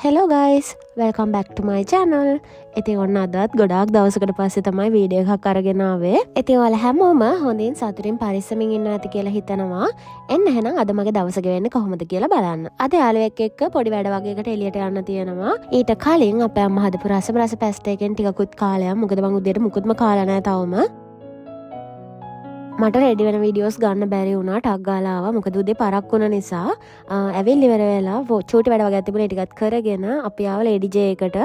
Hello guys welcome back ටු මයි channel. ඉතින් ඔන්න අදත් ගොඩාක් දවසකට පස්සේ තමයි වීඩියෝ එකක් අරගෙන ආවේ. ඉතින් ඔයාලා හැමෝම හොඳින් සතුටින් පරිස්සමින් ඉන්න ඇති කියලා හිතනවා. එන්න එහෙනම් අද මගේ දවස ගෙවෙන්නේ කොහොමද කියලා බලන්න. අද යාළුවෙක් එක්ක පොඩි වැඩ වගේකට එළියට යන්න තියෙනවා. ඊට කලින් අපේ අම්මා හදපු රස පැස්ට් එකෙන් ටිකකුත් කාලයක්. මොකද මං උදේට මුකුත්ම කාලා නැහැ තවම. මට රෙඩි වෙන වීඩියෝස් ගන්න බැරි වුණා ටක් ගාලා ආවා. මොකද උදේ පරක් වුණ නිසා ඇවිල්ලි ඉවර වෙලා චූටි වැඩ වගේ තිබුණේ ටිකක් කරගෙන අපි ආව ලේඩි ජේ එකට.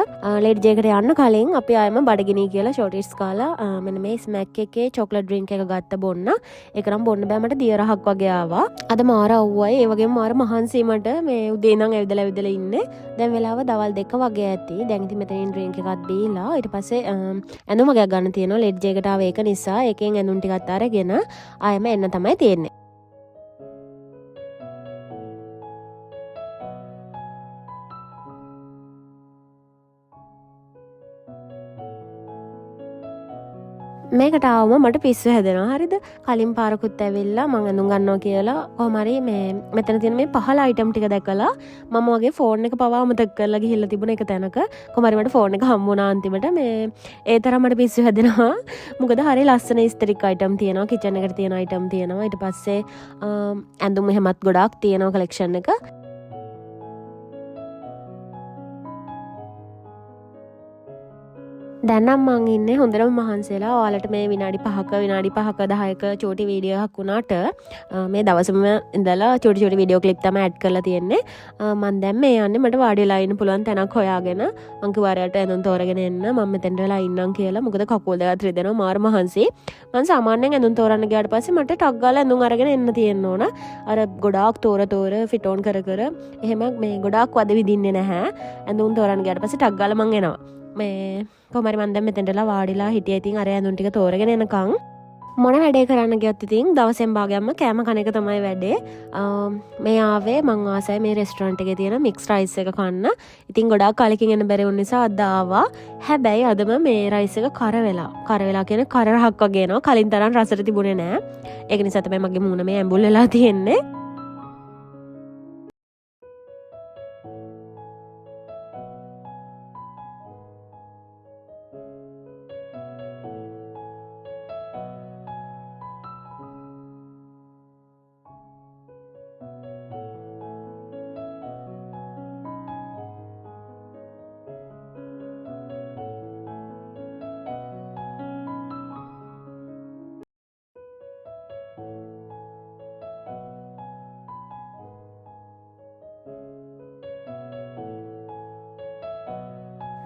ලේඩි ජේ එකට යන්න කලින් අපි ආයෙම බඩගිනි කියලා ෂෝටිස් කාලා මෙන්න මේ ස්මැක් එකේ චොක්ලට් ඩ්‍රින්ක් එක ගත්ත බොන්න. ඒක නම් බොන්න බෑ මට දිය රහක් වගේ ආවා. අද මාර අවුවයි ඒ වගේම මාර මහන්සි මට මේ උදේ ඉඳන් ඇවිදලා ඉන්නේ. දැන් වෙලාව දවල් 2 වගේ ඇති. දැන් ඉතින් මෙතනින් ඩ්‍රින්ක් එකක් බීලා ඊට පස්සේ ඇඳුම වගේ ගන්න තියෙනවා. ලේඩි ජේ එකට ආව ඒක නිසා ඒකෙන් ඇඳුම් ටිකක් අරගෙන ආයෙම එන්න තමයි තියෙන්නේ. මේකට ආවම මට පිස්සු හැදෙනවා. හරිද? කලින් පාරකුත් ඇවිල්ලා මං ඇඳුම් ගන්නවා කියලා කොහොම හරි මේ මෙතන තියෙන මේ පහළ අයිටම් ටික දැකලා මම වගේ ෆෝන් එක පවා අමතක කරලා ගිහිල්ලා තිබුණ එක තැනක කොහොම හරි මට ෆෝන් එක හම්බ වුණා අන්තිමට. මේ ඒ තරම් මට පිස්සු හැදෙනවා. මොකද හරි ලස්සන ඉස්තරික් අයිටම් තියෙනවා, කිචන් එකට තියෙන අයිටම් තියෙනවා. ඊට පස්සේ ඇඳුම් එහෙමත් ගොඩාක් තියෙනවා කලෙක්ෂන් එක. දැනම් මං ඉන්නේ හොඳටම මහන්සිලා. ඔයාලට මේ විනාඩි 5ක 10ක චූටි වීඩියෝ එකක් වුණාට මේ දවසම ඉඳලා චූටි වීඩියෝ ක්ලිප් තමයි ඇඩ් කරලා තියෙන්නේ. මං දැන් මේ යන්නේ මට වාඩි වෙලා ඉන්න පුළුවන් තැනක් හොයාගෙන. මං කිව්වාරයට ඇඳුම් තෝරගෙන එන්න මම මෙතෙන්ට වෙලා ඉන්නම් කියලා. මොකද කකුල් දෙකත් රිදෙනවා මාර මහන්සි. මං සාමාන්‍යයෙන් ඇඳුම් තෝරන්න ගියාට පස්සේ මට ටක් ගාලා ඇඳුම් අරගෙන එන්න තියෙන්න ඕන. අර ගොඩාක් තෝර ෆිට ඔන් කර එහෙම මේ ගොඩාක් වද විදින්නේ නැහැ. ඇඳුම් තෝරන්න ගියාට පස්සේ ටක් ගාලා මං එනවා. මේ කොහමරි මන් දැන් මෙතෙන්ටලා වාඩිලා හිටියා. ඉතින් අර ඇඳුම් ටික තෝරගෙන එනකන් මොන වැඩේ කරන්න ගියත් ඉතින් දවසෙන් භාගයක්ම කෑම කන එක තමයි වැඩේ. මේ ආවේ මං ආසයි මේ රෙස්ටොරන්ට් එකේ තියෙන මික්ස් රයිස් එක කන්න. ඉතින් ගොඩාක් කාලෙකින් එන්න බැරි වුණ නිසා අද ආවා. හැබැයි අදම මේ රයිස් එක කර වෙලා කියන කර රහක් වගේ එනවා. කලින් තරම් රසට තිබුණේ නෑ. ඒක නිසා තමයි මගේ මූණ මේ ඇඹුල් වෙලා තියෙන්නේ.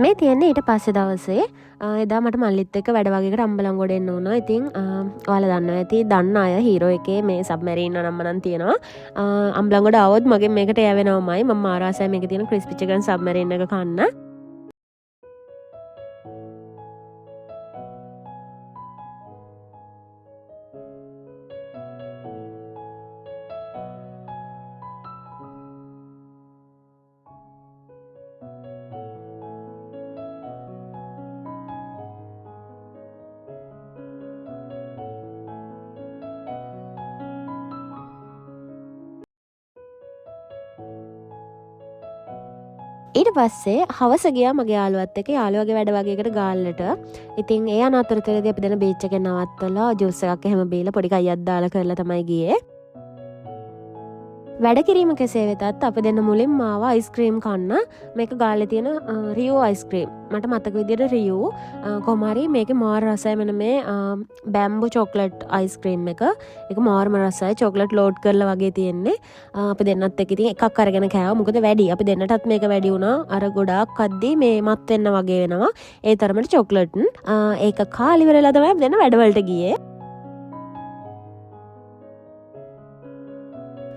මේ තියෙන්නේ ඊට පස්සේ දවසේ එදා මට මල්ලිත් එක්ක වැඩ වගේකට අම්බලන්ගොඩ එන්න වුණා. ඉතින් ඔයාලා දන්නවා ඇති දන්න අය හීරෝ එකේ මේ සබ්මැරීන් නම්ම නම් තියෙනවා. අම්බලන්ගොඩ ආවොත් මගෙන් මේකට යවෙනවමයි. මම ආරාසයි මේකේ තියෙන ක්‍රිස්පි චිකන් සබ්මැරීන් එක කන්න. ඊට පස්සේ හවස ගියා මගේ යාළුවත් එක්ක යාළුවගේ වැඩ වගේකට ගාල්ලට. ඉතින් ඒ අනතුරේදී අපි දෙන බීච් එකේ නවත්තලා ජූස් එකක් එහෙම බීලා පොඩි කයියක් දාලා කරලා තමයි ගියේ. වැඩ කිරීම කෙසේ වෙතත් අපි දෙන්න මුලින්ම ආවා අයිස්ක්‍රීම් කන්න. මේක ගාල්ලේ තියෙන රියෝ අයිස්ක්‍රීම්. මට මතක විදියට රියෝ කොහොම හරි මේකේ මාර රසයි. මෙන්න මේ බැම්බු චොක්ලට් අයිස්ක්‍රීම් එක. ඒක මාරම රසයි. චොක්ලට් ලෝඩ් කරලා වගේ තියෙන්නේ. අපි දෙන්නත් එක්ක ඉතින් එකක් අරගෙන කෑවා. මොකද වැඩි. අපි දෙන්නටත් මේක වැඩි වුණා. අර ගොඩාක් කද්දී මේ මත් වෙන්න වගේ වෙනවා. ඒ තරමට චොක්ලට්. ඒක කාලි ඉවරලා තමයි අපි දෙන්න වැඩවලට ගියේ.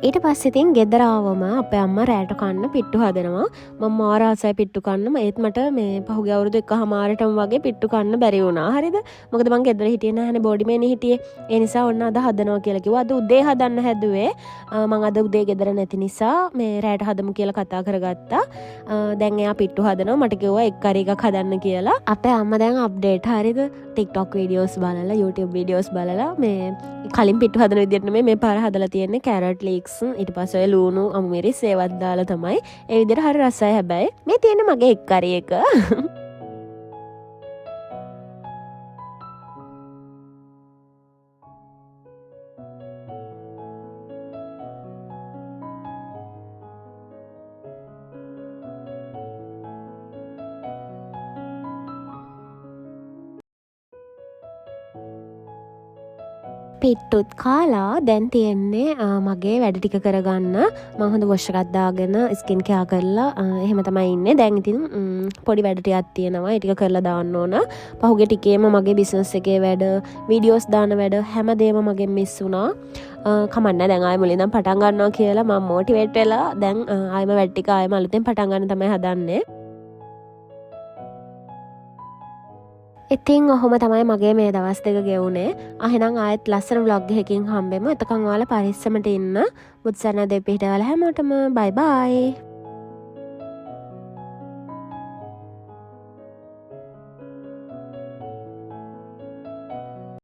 ඊට පස්සේ ඉතින් ගෙදර ආවම අපේ අම්මා රෑට කන්න පිට්ටු හදනවා. මම මාර ආසයි පිට්ටු කන්න. ඒත් මට මේ පහුගිය අවුරුදු 1කමාරටම වගේ පිට්ටු කන්න බැරි වුණා. හරිද? මොකද මං ගෙදර හිටියේ නැහැනේ බෝඩිමේනේ හිටියේ. ඒ නිසා ඔන්න අද හදනවා කියලා කිව්වා. අද උදේ හදන්න හැදුවේ. මං අද උදේ ගෙදර නැති නිසා මේ රෑට හදමු කියලා කතා කරගත්තා. දැන් එයා පිට්ටු හදනවා. මට කිව්වා එක් කරි එකක් හදන්න කියලා. අපේ අම්මා දැන් අප්ඩේට් හරිද? TikTok වීඩියෝස් බලලා YouTube වීඩියෝස් බලලා මේ කලින් පිට්ටු හදන විදිහට නෙමෙයි මේ පාර හදලා තියෙන්නේ. කැරට් ලීක්ස් මික්ස් ඊට පස්සේ ලූණු අමුමිරිස් ඒවත් දාලා තමයි ඒ විදිහට හරි රසයි. හැබැයි මේ තියෙන මගේ එක් කරි එක පිට්ටුත් කාලා දැන් තියෙන්නේ මගේ වැඩ ටික කරගන්න. මම හොඳ වොෂ් එකක් දාගෙන ස්කින් කෙයා කරලා එහෙම තමයි ඉන්නේ. දැන් ඉතින් පොඩි වැඩ ටිකක් තියෙනවා. ඒ ටික කරලා දාන්න ඕන. පහුගිය ටිකේම මගේ බිස්නස් එකේ වැඩ, වීඩියෝස් දාන වැඩ හැමදේම මගෙන් මිස් වුණා. කමන්න දැන් ආයෙ මුලින්ම පටන් ගන්නවා කියලා මම මොටිවේට් වෙලා දැන් ආයෙම වැඩ ටික ආයෙම අලුතෙන් පටන් ගන්න තමයි හදන්නේ. ඉතින් ඔහොම තමයි මගේ මේ දවස් දෙක ගෙවුනේ. එහෙනම් ආයෙත් ලස්සන vlog එකකින් හම්බෙමු. එතකන් ඔයාලා පරිස්සමට ඉන්න. බුත්සන්න දෙපිටවල හැමෝටම බයි බයි.